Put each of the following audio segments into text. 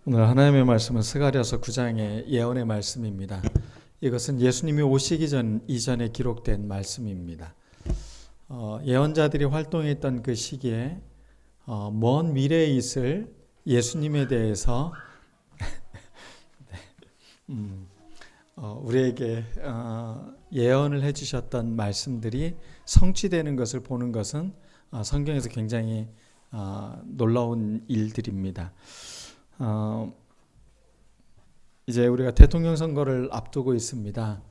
오늘 하나님의 말씀은 스가랴서 9장의 예언의 말씀입니다. 이것은 예수님이 오시기 이전에 기록된 말씀입니다. 예언자들이 활동했던 그 시기에 먼 미래에 있을 예수님에 대해서 우리에게 예언을 해주셨던 말씀들이 성취되는 것을 보는 것은 성경에서 굉장히 놀라운 일들입니다. 이제 우리가 대통령 선거를 앞두고 있습니다.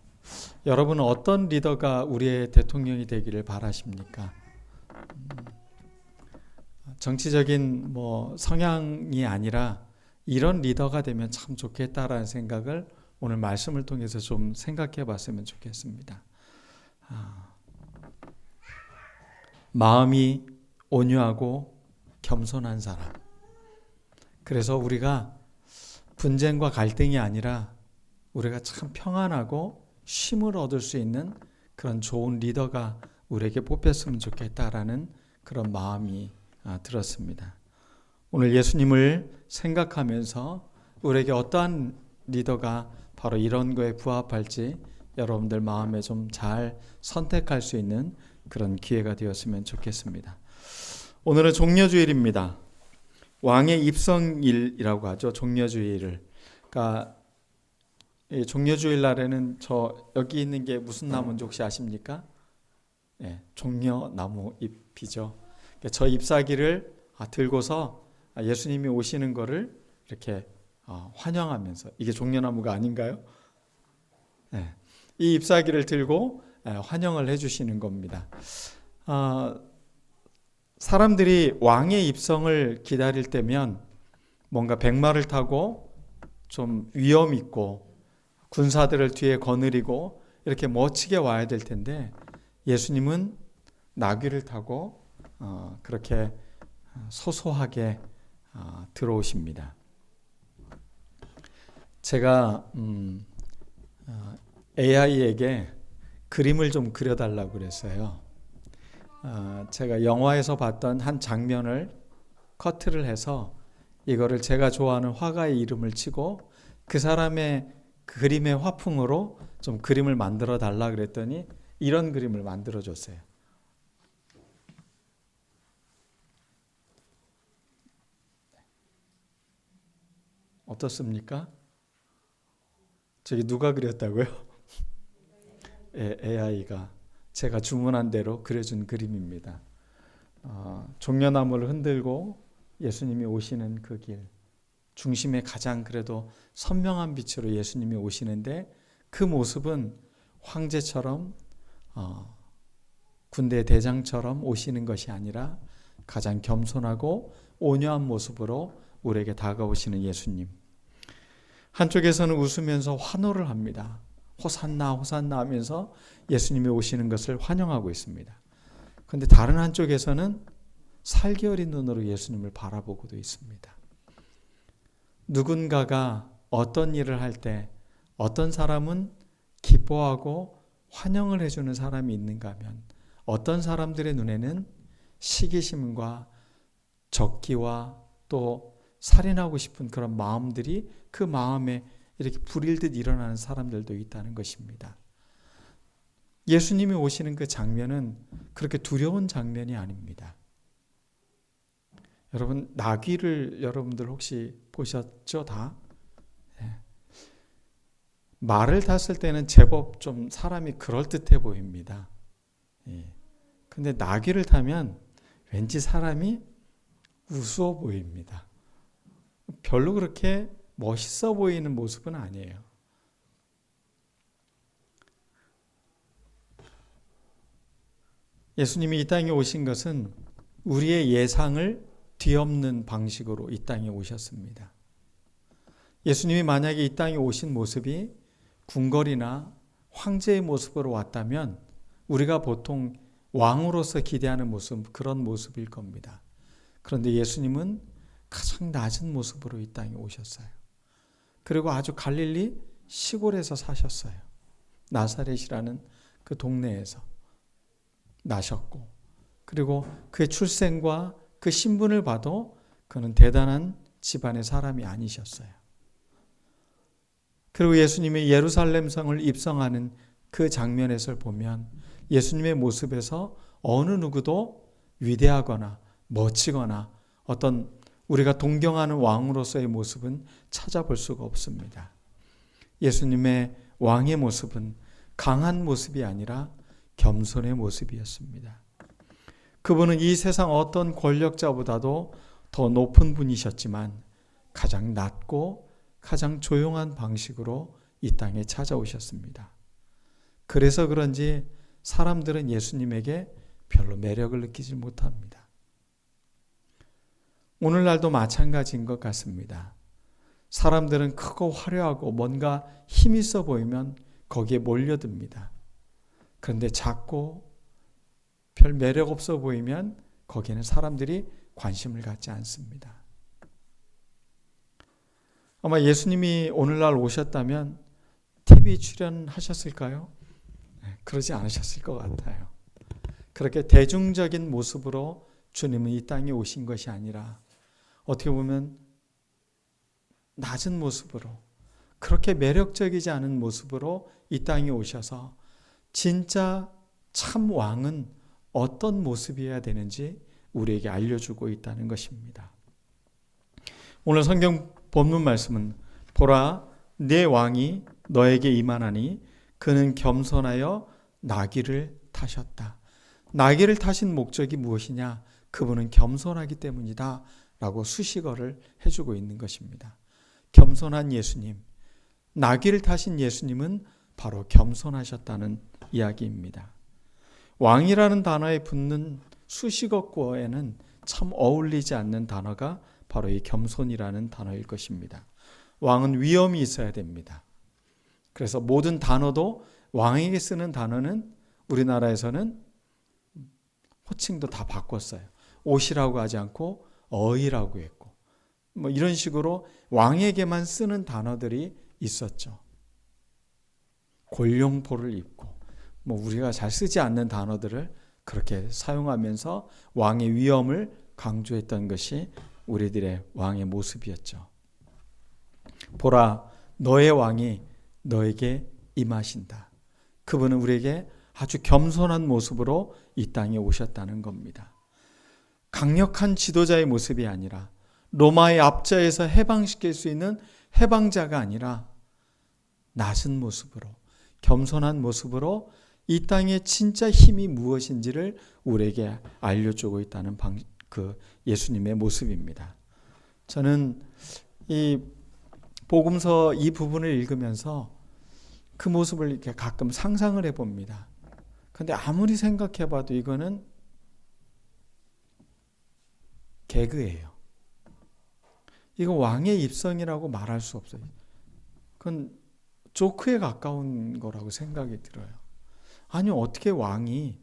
여러분은 어떤 리더가 우리의 대통령이 되기를 바라십니까? 정치적인 성향이 아니라 이런 리더가 되면 참 좋겠다라는 생각을 오늘 말씀을 통해서 좀 생각해 봤으면 좋겠습니다. 마음이 온유하고 겸손한 사람. 그래서 우리가 분쟁과 갈등이 아니라 우리가 참 평안하고 쉼을 얻을 수 있는 그런 좋은 리더가 우리에게 뽑혔으면 좋겠다라는 그런 마음이 들었습니다. 오늘 예수님을 생각하면서 우리에게 어떠한 리더가 바로 이런 거에 부합할지 여러분들 마음에 좀 잘 선택할 수 있는 그런 기회가 되었으면 좋겠습니다. 오늘은 종려주일입니다. 왕의 입성일이라고 하죠. 종려주일을. 그러니까 종려주일 날에는 여기 있는 게 무슨 나무인지 혹시 아십니까? 네, 종려나무 잎이죠. 그러니까 저 잎사귀를 들고서 예수님이 오시는 거를 이렇게 환영하면서, 이게 종려나무가 아닌가요? 네, 이 잎사귀를 들고 환영을 해주시는 겁니다. 사람들이 왕의 입성을 기다릴 때면 뭔가 백마를 타고 좀 위험 있고 군사들을 뒤에 거느리고 이렇게 멋지게 와야 될 텐데 예수님은 나귀를 타고 그렇게 소소하게 들어오십니다. 제가 AI에게 그림을 좀 그려달라고 그랬어요. 제가 영화에서 봤던 한 장면을 커트를 해서 이거를 제가 좋아하는 화가의 이름을 치고 그 사람의 그 그림의 화풍으로 좀 그림을 만들어 달라 그랬더니 이런 그림을 만들어 줬어요. 어떻습니까? 저기 누가 그렸다고요? AI가 제가 주문한 대로 그려준 그림입니다. 종려나무를 흔들고 예수님이 오시는 그 길, 중심에 가장 그래도 선명한 빛으로 예수님이 오시는데 그 모습은 황제처럼 군대 대장처럼 오시는 것이 아니라 가장 겸손하고 온유한 모습으로 우리에게 다가오시는 예수님. 한쪽에서는 웃으면서 환호를 합니다. 호산나 호산나 하면서 예수님이 오시는 것을 환영하고 있습니다. 그런데 다른 한쪽에서는 살기 어린 눈으로 예수님을 바라보고도 있습니다. 누군가가 어떤 일을 할 때 어떤 사람은 기뻐하고 환영을 해주는 사람이 있는가 하면 어떤 사람들의 눈에는 시기심과 적기와 또 살인하고 싶은 그런 마음들이 그 마음에 이렇게 불일듯 일어나는 사람들도 있다는 것입니다. 예수님이 오시는 그 장면은 그렇게 두려운 장면이 아닙니다. 여러분, 나귀를 여러분들 혹시 보셨죠? 다? 네. 말을 탔을 때는 제법 좀 사람이 그럴듯해 보입니다. 근데 나귀를 타면 왠지 사람이 우스워 보입니다. 별로 그렇게 멋있어 보이는 모습은 아니에요. 예수님이 이 땅에 오신 것은 우리의 예상을 뒤엎는 방식으로 이 땅에 오셨습니다. 예수님이 만약에 이 땅에 오신 모습이 궁궐이나 황제의 모습으로 왔다면 우리가 보통 왕으로서 기대하는 모습, 그런 모습일 겁니다. 그런데 예수님은 가장 낮은 모습으로 이 땅에 오셨어요. 그리고 아주 갈릴리 시골에서 사셨어요. 나사렛이라는 그 동네에서 나셨고, 그리고 그의 출생과 그 신분을 봐도 그는 대단한 집안의 사람이 아니셨어요. 그리고 예수님이 예루살렘 성을 입성하는 그 장면에서 보면 예수님의 모습에서 어느 누구도 위대하거나 멋지거나 어떤 우리가 동경하는 왕으로서의 모습은 찾아볼 수가 없습니다. 예수님의 왕의 모습은 강한 모습이 아니라 겸손의 모습이었습니다. 그분은 이 세상 어떤 권력자보다도 더 높은 분이셨지만 가장 낮고 가장 조용한 방식으로 이 땅에 찾아오셨습니다. 그래서 그런지 사람들은 예수님에게 별로 매력을 느끼지 못합니다. 오늘날도 마찬가지인 것 같습니다. 사람들은 크고 화려하고 뭔가 힘 있어 보이면 거기에 몰려듭니다. 그런데 작고 별 매력 없어 보이면 거기에는 사람들이 관심을 갖지 않습니다. 아마 예수님이 오늘날 오셨다면 TV 출연하셨을까요? 그러지 않으셨을 것 같아요. 그렇게 대중적인 모습으로 주님은 이 땅에 오신 것이 아니라 어떻게 보면 낮은 모습으로, 그렇게 매력적이지 않은 모습으로 이 땅에 오셔서 진짜 참 왕은 어떤 모습이어야 되는지 우리에게 알려주고 있다는 것입니다. 오늘 성경 본문 말씀은 보라 내 왕이 너에게 임하나니 그는 겸손하여 나귀를 타셨다. 나귀를 타신 목적이 무엇이냐? 그분은 겸손하기 때문이다 라고 수식어를 해주고 있는 것입니다. 겸손한 예수님, 나귀를 타신 예수님은 바로 겸손하셨다는 이야기입니다. 왕이라는 단어에 붙는 수식어구어에는 참 어울리지 않는 단어가 바로 이 겸손이라는 단어일 것입니다. 왕은 위엄이 있어야 됩니다. 그래서 모든 단어도 왕에게 쓰는 단어는 우리나라에서는 호칭도 다 바꿨어요. 옷이라고 하지 않고 어이라고 했고 뭐 이런 식으로 왕에게만 쓰는 단어들이 있었죠. 골룡포를 입고 뭐 우리가 잘 쓰지 않는 단어들을 그렇게 사용하면서 왕의 위엄을 강조했던 것이 우리들의 왕의 모습이었죠. 보라 너의 왕이 너에게 임하신다. 그분은 우리에게 아주 겸손한 모습으로 이 땅에 오셨다는 겁니다. 강력한 지도자의 모습이 아니라 로마의 압제에서 해방시킬 수 있는 해방자가 아니라 낮은 모습으로 겸손한 모습으로 이 땅의 진짜 힘이 무엇인지를 우리에게 알려주고 있다는 그 예수님의 모습입니다. 저는 이 복음서 이 부분을 읽으면서 그 모습을 이렇게 가끔 상상을 해봅니다. 그런데 아무리 생각해봐도 이거는 개그예요. 이거 왕의 입성이라고 말할 수 없어요. 그건 조크에 가까운 거라고 생각이 들어요. 아니 어떻게 왕이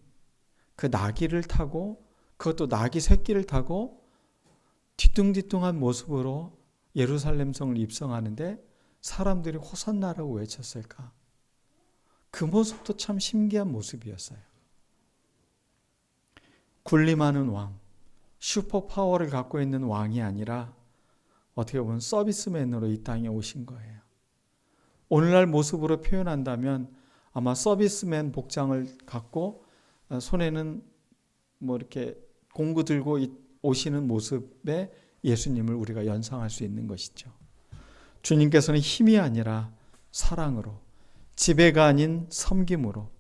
그 나귀를 타고 그것도 나귀 새끼를 타고 뒤뚱뒤뚱한 모습으로 예루살렘 성을 입성하는데 사람들이 호산나라고 외쳤을까? 그 모습도 참 신기한 모습이었어요. 군림하는 왕, 슈퍼파워를 갖고 있는 왕이 아니라 어떻게 보면 서비스맨으로 이 땅에 오신 거예요. 오늘날 모습으로 표현한다면 아마 서비스맨 복장을 갖고 손에는 뭐 이렇게 공구 들고 오시는 모습에 예수님을 우리가 연상할 수 있는 것이죠. 주님께서는 힘이 아니라 사랑으로, 지배가 아닌 섬김으로,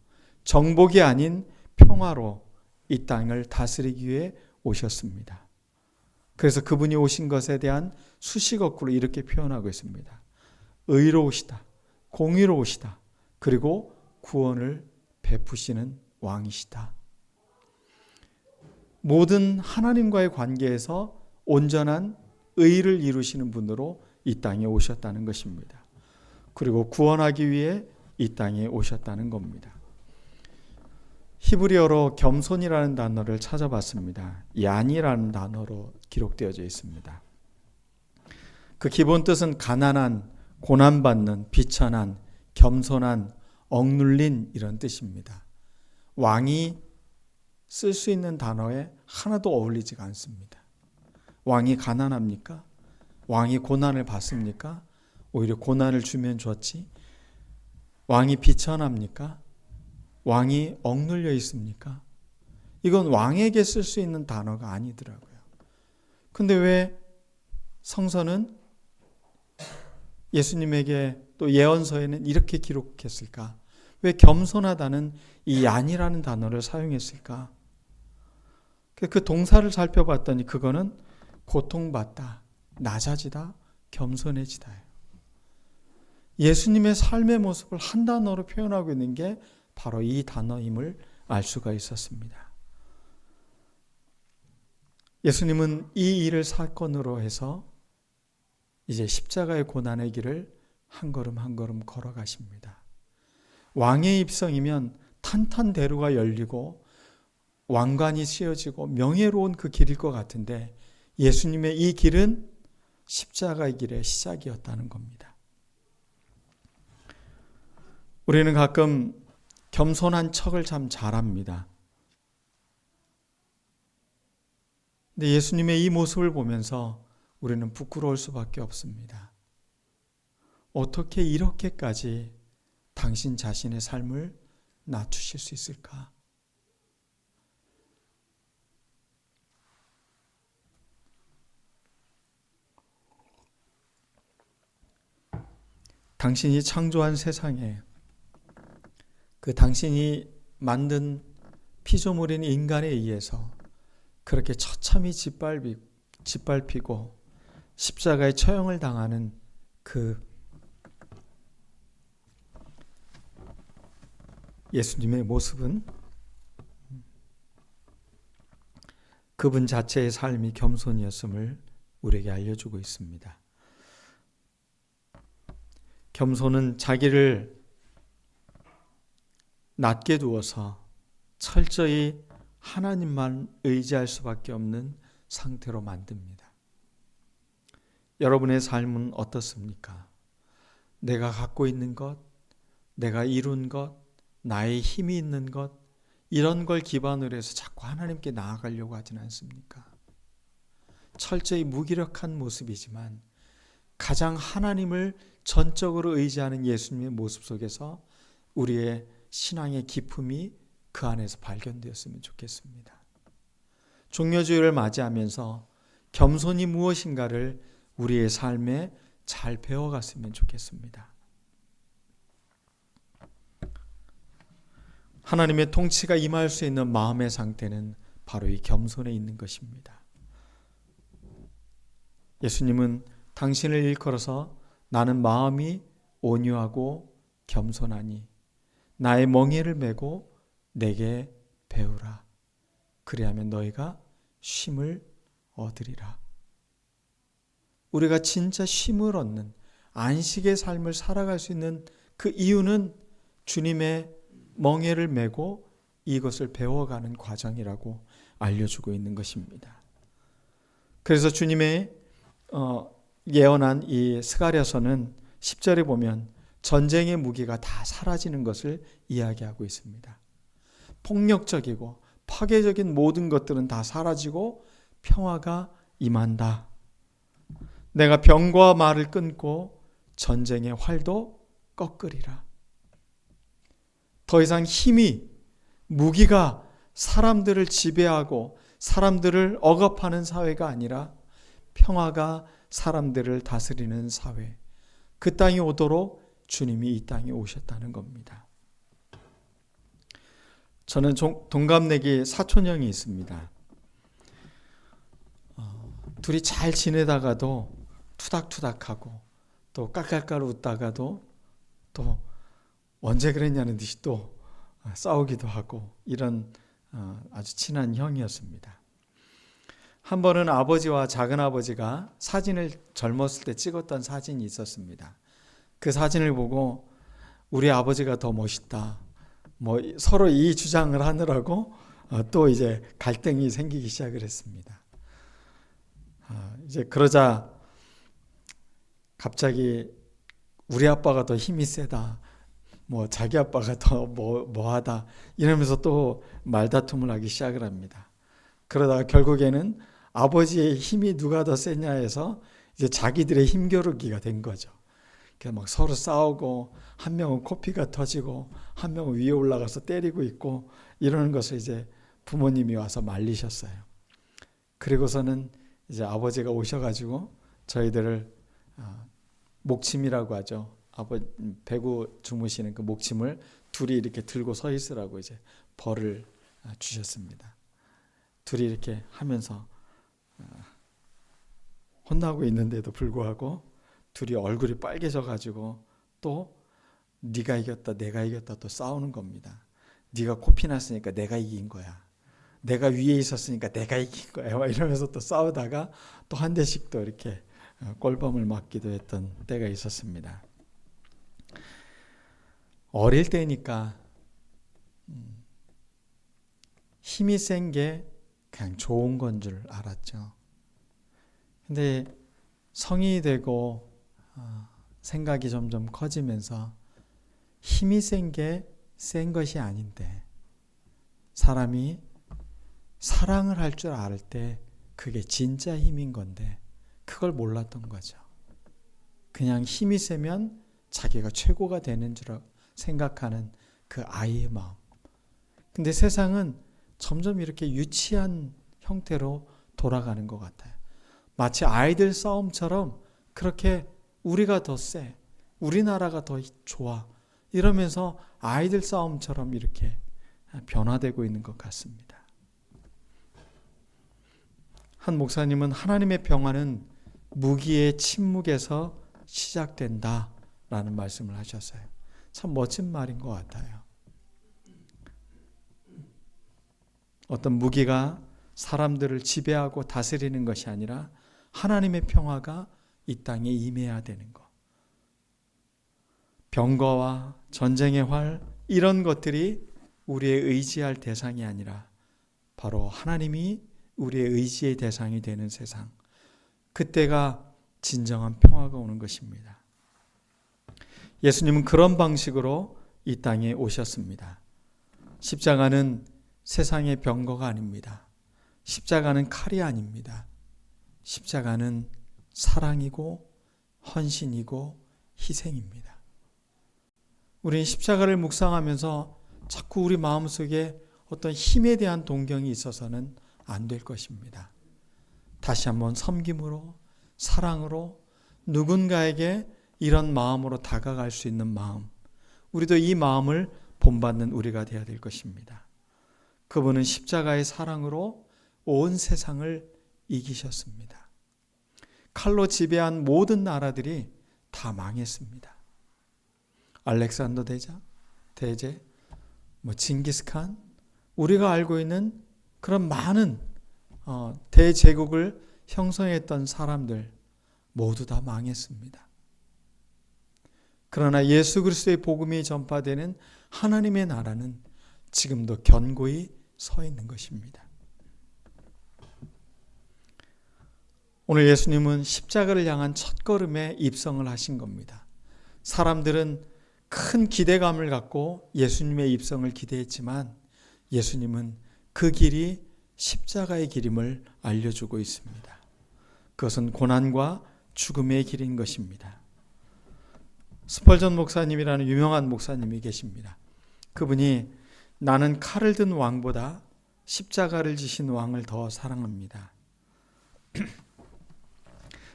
정복이 아닌 평화로 이 땅을 다스리기 위해 오셨습니다. 그래서 그분이 오신 것에 대한 수식어구로 이렇게 표현하고 있습니다. 의로우시다, 공의로우시다, 그리고 구원을 베푸시는 왕이시다. 모든 하나님과의 관계에서 온전한 의를 이루시는 분으로 이 땅에 오셨다는 것입니다. 그리고 구원하기 위해 이 땅에 오셨다는 겁니다. 히브리어로 겸손이라는 단어를 찾아봤습니다. 얀이라는 단어로 기록되어져 있습니다. 그 기본 뜻은 가난한, 고난받는, 비천한, 겸손한, 억눌린 이런 뜻입니다. 왕이 쓸 수 있는 단어에 하나도 어울리지가 않습니다. 왕이 가난합니까? 왕이 고난을 받습니까? 오히려 고난을 주면 좋지. 왕이 비천합니까? 왕이 억눌려 있습니까? 이건 왕에게 쓸 수 있는 단어가 아니더라고요. 근데 왜 성서는 예수님에게 또 예언서에는 이렇게 기록했을까? 왜 겸손하다는 이 얀이라는 단어를 사용했을까? 그 동사를 살펴봤더니 그거는 고통받다, 낮아지다, 겸손해지다예요. 예수님의 삶의 모습을 한 단어로 표현하고 있는 게 바로 이 단어임을 알 수가 있었습니다. 예수님은 이 일을 사건으로 해서 이제 십자가의 고난의 길을 한 걸음 한 걸음 걸어가십니다. 왕의 입성이면 탄탄대로가 열리고 왕관이 씌워지고 명예로운 그 길일 것 같은데 예수님의 이 길은 십자가의 길의 시작이었다는 겁니다. 우리는 가끔 겸손한 척을 참 잘합니다. 근데 예수님의 이 모습을 보면서 우리는 부끄러울 수밖에 없습니다. 어떻게 이렇게까지 당신 자신의 삶을 낮추실 수 있을까? 당신이 창조한 세상에 그 당신이 만든 피조물인 인간에 의해서 그렇게 처참히 짓밟히고 십자가의 처형을 당하는 그 예수님의 모습은 그분 자체의 삶이 겸손이었음을 우리에게 알려주고 있습니다. 겸손은 자기를 낮게 두어서 철저히 하나님만 의지할 수밖에 없는 상태로 만듭니다. 여러분의 삶은 어떻습니까? 내가 갖고 있는 것, 내가 이룬 것, 나의 힘이 있는 것, 이런 걸 기반으로 해서 자꾸 하나님께 나아가려고 하진 않습니까? 철저히 무기력한 모습이지만 가장 하나님을 전적으로 의지하는 예수님의 모습 속에서 우리의 신앙의 기품이 그 안에서 발견되었으면 좋겠습니다. 종려주일을 맞이하면서 겸손이 무엇인가를 우리의 삶에 잘 배워갔으면 좋겠습니다. 하나님의 통치가 임할 수 있는 마음의 상태는 바로 이 겸손에 있는 것입니다. 예수님은 당신을 일컬어서 나는 마음이 온유하고 겸손하니 나의 멍에를 메고 내게 배우라. 그리하면 너희가 쉼을 얻으리라. 우리가 진짜 쉼을 얻는 안식의 삶을 살아갈 수 있는 그 이유는 주님의 멍에를 메고 이것을 배워가는 과정이라고 알려주고 있는 것입니다. 그래서 주님의 예언한 이 스가랴서는 10절에 보면 전쟁의 무기가 다 사라지는 것을 이야기하고 있습니다. 폭력적이고 파괴적인 모든 것들은 다 사라지고 평화가 임한다. 내가 병과 말을 끊고 전쟁의 활도 꺾으리라. 더 이상 힘이, 무기가 사람들을 지배하고 사람들을 억압하는 사회가 아니라 평화가 사람들을 다스리는 사회, 그 땅이 오도록 주님이 이 땅에 오셨다는 겁니다. 저는 동갑내기 사촌형이 있습니다. 둘이 잘 지내다가도 투닥투닥하고 또 깔깔깔 웃다가도 또 언제 그랬냐는 듯이 또 싸우기도 하고 이런 아주 친한 형이었습니다. 한 번은 아버지와 작은아버지가 사진을 젊었을 때 찍었던 사진이 있었습니다. 그 사진을 보고 우리 아버지가 더 멋있다. 서로 이 주장을 하느라고 또 이제 갈등이 생기기 시작을 했습니다. 이제 그러자 갑자기 우리 아빠가 더 힘이 세다. 자기 아빠가 더 뭐하다. 이러면서 또 말다툼을 하기 시작을 합니다. 그러다가 결국에는 아버지의 힘이 누가 더 세냐 해서 이제 자기들의 힘겨루기가 된 거죠. 그래서 막 서로 싸우고 한 명은 코피가 터지고 한 명은 위에 올라가서 때리고 있고 이러는 것을 이제 부모님이 와서 말리셨어요. 그리고서는 이제 아버지가 오셔가지고 저희들을 목침이라고 하죠. 배구 주무시는 그 목침을 둘이 이렇게 들고 서 있으라고 이제 벌을 주셨습니다. 둘이 이렇게 하면서 혼나고 있는데도 불구하고 둘이 얼굴이 빨개져 가지고 또 네가 이겼다 내가 이겼다 또 싸우는 겁니다. 네가 코피 났으니까 내가 이긴 거야. 내가 위에 있었으니까 내가 이긴 거야. 막 이러면서 또 싸우다가 또 한 대씩 또 이렇게 꼴밤을 맞기도 했던 때가 있었습니다. 어릴 때니까 힘이 센 게 그냥 좋은 건 줄 알았죠. 근데 성인이 되고 생각이 점점 커지면서 힘이 센 게 센 것이 아닌데 사람이 사랑을 할 줄 알 때 그게 진짜 힘인 건데 그걸 몰랐던 거죠. 그냥 힘이 세면 자기가 최고가 되는 줄 생각하는 그 아이의 마음. 근데 세상은 점점 이렇게 유치한 형태로 돌아가는 것 같아요. 마치 아이들 싸움처럼 그렇게 우리가 더 세, 우리나라가 더 좋아 이러면서 아이들 싸움처럼 이렇게 변화되고 있는 것 같습니다. 한 목사님은 하나님의 평화는 무기의 침묵에서 시작된다라는 말씀을 하셨어요. 참 멋진 말인 것 같아요. 어떤 무기가 사람들을 지배하고 다스리는 것이 아니라 하나님의 평화가 이 땅에 임해야 되는 것. 병거와 전쟁의 활 이런 것들이 우리의 의지할 대상이 아니라 바로 하나님이 우리의 의지의 대상이 되는 세상. 그때가 진정한 평화가 오는 것입니다. 예수님은 그런 방식으로 이 땅에 오셨습니다. 십자가는 세상의 병거가 아닙니다. 십자가는 칼이 아닙니다. 십자가는 사랑이고 헌신이고 희생입니다. 우리는 십자가를 묵상하면서 자꾸 우리 마음속에 어떤 힘에 대한 동경이 있어서는 안 될 것입니다. 다시 한번 섬김으로 사랑으로 누군가에게 이런 마음으로 다가갈 수 있는 마음, 우리도 이 마음을 본받는 우리가 되어야 될 것입니다. 그분은 십자가의 사랑으로 온 세상을 이기셨습니다. 칼로 지배한 모든 나라들이 다 망했습니다. 알렉산더 대제, 징기스칸, 우리가 알고 있는 그런 많은 대제국을 형성했던 사람들 모두 다 망했습니다. 그러나 예수 그리스도의 복음이 전파되는 하나님의 나라는 지금도 견고히 서 있는 것입니다. 오늘 예수님은 십자가를 향한 첫걸음에 입성을 하신 겁니다. 사람들은 큰 기대감을 갖고 예수님의 입성을 기대했지만 예수님은 그 길이 십자가의 길임을 알려주고 있습니다. 그것은 고난과 죽음의 길인 것입니다. 스펄전 목사님이라는 유명한 목사님이 계십니다. 그분이 나는 칼을 든 왕보다 십자가를 지신 왕을 더 사랑합니다.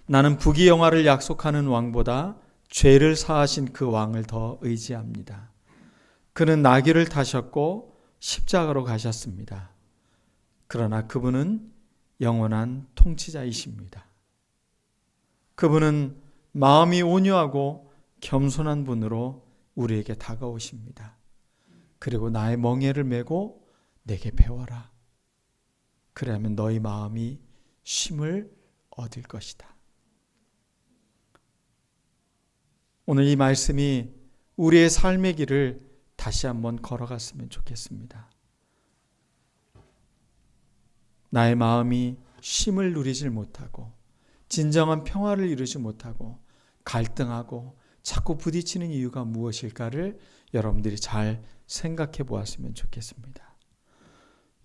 나는 부귀영화를 약속하는 왕보다 죄를 사하신 그 왕을 더 의지합니다. 그는 나귀를 타셨고 십자가로 가셨습니다. 그러나 그분은 영원한 통치자이십니다. 그분은 마음이 온유하고 겸손한 분으로 우리에게 다가오십니다. 그리고 나의 멍에를 메고 내게 배워라. 그래야만 너희 마음이 쉼을 얻을 것이다. 오늘 이 말씀이 우리의 삶의 길을 다시 한번 걸어갔으면 좋겠습니다. 나의 마음이 쉼을 누리질 못하고 진정한 평화를 이루지 못하고 갈등하고 자꾸 부딪히는 이유가 무엇일까를 여러분들이 잘 생각해 보았으면 좋겠습니다.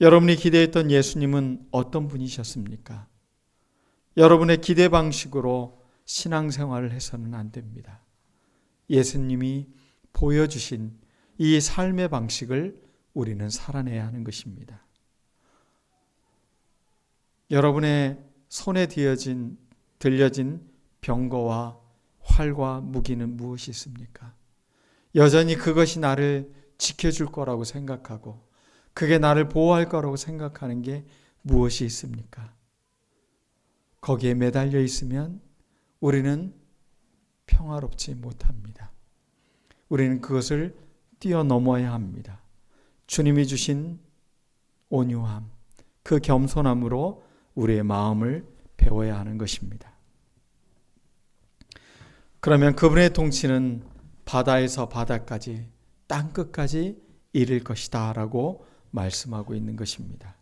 여러분이 기대했던 예수님은 어떤 분이셨습니까? 여러분의 기대 방식으로 신앙생활을 해서는 안 됩니다. 예수님이 보여주신 이 삶의 방식을 우리는 살아내야 하는 것입니다. 여러분의 손에 들려진 병거와 활과 무기는 무엇이 있습니까? 여전히 그것이 나를 지켜줄 거라고 생각하고 그게 나를 보호할 거라고 생각하는 게 무엇이 있습니까? 거기에 매달려 있으면 우리는 평화롭지 못합니다. 우리는 그것을 뛰어넘어야 합니다. 주님이 주신 온유함, 그 겸손함으로 우리의 마음을 배워야 하는 것입니다. 그러면 그분의 통치는 바다에서 바다까지 땅끝까지 이를 것이다 라고 말씀하고 있는 것입니다.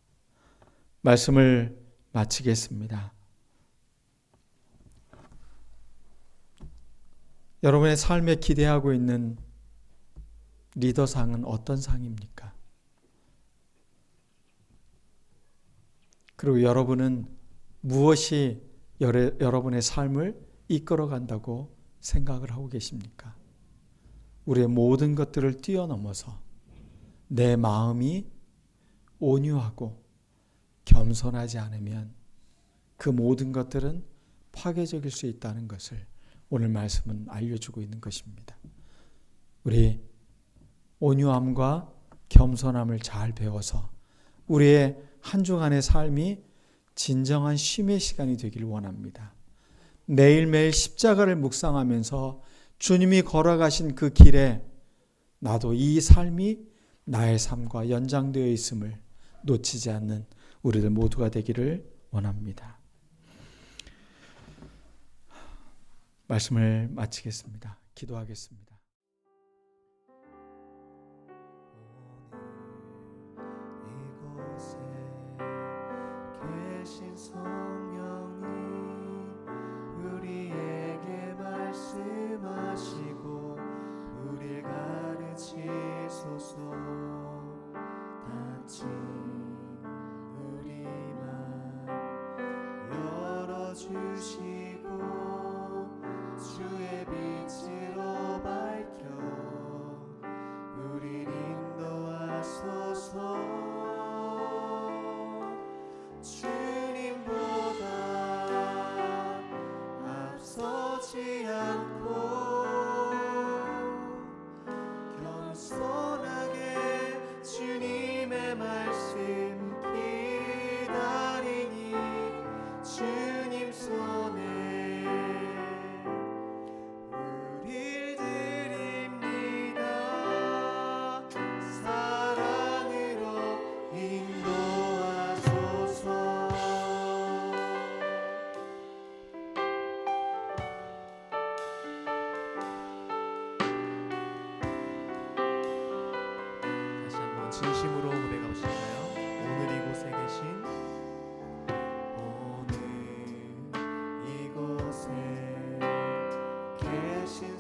말씀을 마치겠습니다. 여러분의 삶에 기대하고 있는 리더상은 어떤 상입니까? 그리고 여러분은 무엇이 여러분의 삶을 이끌어간다고 생각을 하고 계십니까? 우리의 모든 것들을 뛰어넘어서 내 마음이 온유하고 겸손하지 않으면 그 모든 것들은 파괴적일 수 있다는 것을 오늘 말씀은 알려주고 있는 것입니다. 우리 온유함과 겸손함을 잘 배워서 우리의 한 주간의 삶이 진정한 쉼의 시간이 되길 원합니다. 매일매일 십자가를 묵상하면서 주님이 걸어가신 그 길에 나도 이 삶이 나의 삶과 연장되어 있음을 놓치지 않는 우리들 모두가 되기를 원합니다. 말씀을 마치겠습니다. 기도하겠습니다. 이곳에 계신 성령님 우리에게 말씀하시고 우리를 가르치소서. 닫힌 우리 맘 열어주시고 주의 빛으로 밝혀 우리를 인도하소서. 주님보다 앞서지 않고 겸손하게 주님의 말씀 기다리니 주님 손에 우릴 드립니다. 사랑으로 인도하소서. 다시 한번 진심으로 고백해 보실까요? 오늘 이곳에 계신 이곳에 계신